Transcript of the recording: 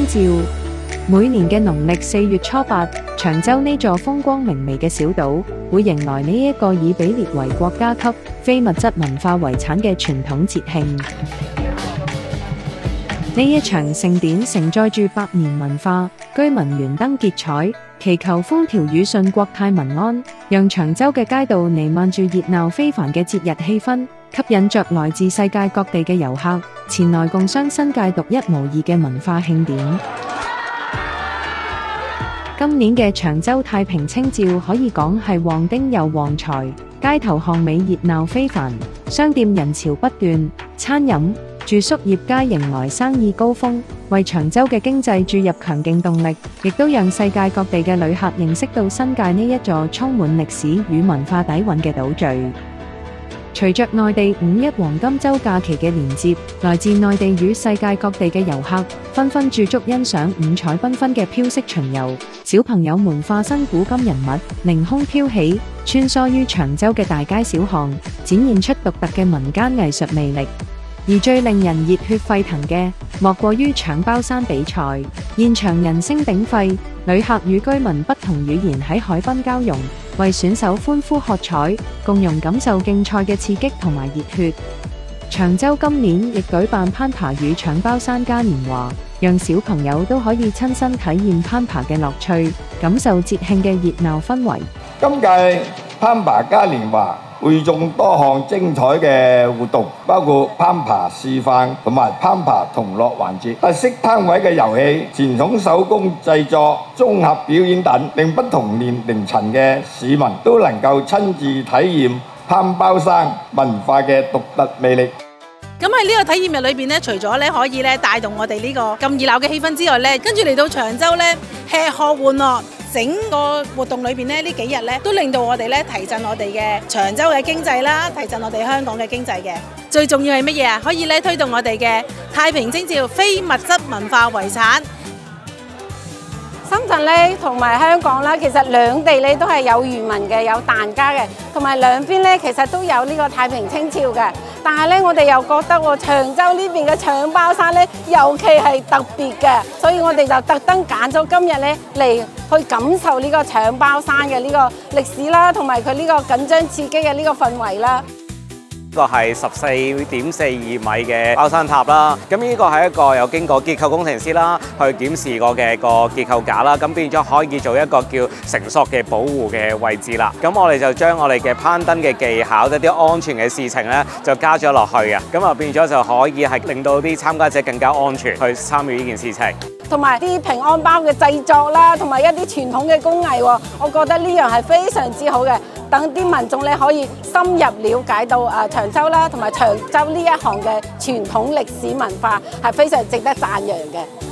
照。每年嘅農曆4月初8，長洲呢座風光明媚嘅小島會迎來呢一個已被列為國家級非物質文化遺產嘅傳統節慶。呢一場盛典承載住百年文化，居民懸燈結彩，祈求風調雨順、國泰民安，讓長洲嘅街道彌漫住熱鬧非凡嘅節日氣氛，吸引着來自世界各地嘅遊客前來共襄新界獨一無二嘅文化慶典。今年嘅長洲太平清醮可以講係旺丁又旺財，街頭巷尾熱鬧非凡，商店人潮不斷，餐飲、住宿業皆迎來生意高峰，為長洲嘅經濟注入強勁動力，亦都讓世界各地嘅旅客認識到新界呢一座充滿歷史與文化底蘊嘅島嶼。隨着內地5一黃金週假期嘅連接，來自內地與世界各地嘅遊客紛紛駐足欣賞五彩繽紛嘅飄色巡遊，小朋友們化身古今人物，凌空飄起，穿梭於長洲嘅大街小巷，展現出獨特嘅民間藝術魅力。而最令人熱血沸騰嘅，莫過於搶包山比賽，現場人聲鼎沸，旅客與居民不同語言喺海濱交融，為選手歡呼喝彩，共融感受競賽嘅刺激同埋熱血。長洲今年亦舉辦攀爬與搶包山嘉年華，讓小朋友都可以親身體驗攀爬嘅樂趣，感受節慶嘅熱鬧氛圍。今屆攀爬嘉年華會眾多項精彩嘅活動，包括攀爬示範同埋攀爬同樂環節、特色攤位嘅遊戲、傳統手工製作、綜合表演等，令不同年齡層嘅市民都能夠親自體驗攀包山文化嘅獨特魅力。咁喺呢個體驗日裏邊咧，除咗咧可以咧帶動我哋呢個咁熱鬧嘅氣氛之外咧，跟住嚟到長洲咧吃喝玩樂。整個活動裏邊咧，呢幾日咧都令到我哋咧提振我哋嘅長洲嘅經濟啦，提振我哋香港嘅經濟嘅。最重要係乜嘢啊？可以咧推動我哋嘅太平清醮非物質文化遺產。深圳咧同埋香港啦，其實兩地咧都係有漁民嘅，有疍家嘅，同埋兩邊咧其實都有呢個太平清醮嘅。但係咧，我哋又覺得喎，長洲呢邊嘅搶包山咧，尤其係特別嘅，所以我哋就特登揀咗今日咧嚟去感受呢個搶包山嘅呢個歷史啦，同埋佢呢個緊張刺激嘅呢個氛圍啦。呢個係14.42米嘅包山塔啦，咁呢個係一個有經過結構工程師啦去檢視過嘅個結構架啦，咁變咗可以做一個叫繩索嘅保護嘅位置啦。咁我哋就將我哋嘅攀登嘅技巧、一啲安全嘅事情咧，就加咗落去嘅，咁啊變咗就可以係令到啲參加者更加安全去參與呢件事情。同埋啲平安包嘅製作啦，同埋一啲傳統嘅工藝喎，我覺得呢樣係非常之好嘅。等啲民眾咧可以深入了解到長洲啦，同埋長洲呢一行嘅傳統歷史文化係非常值得讚揚嘅。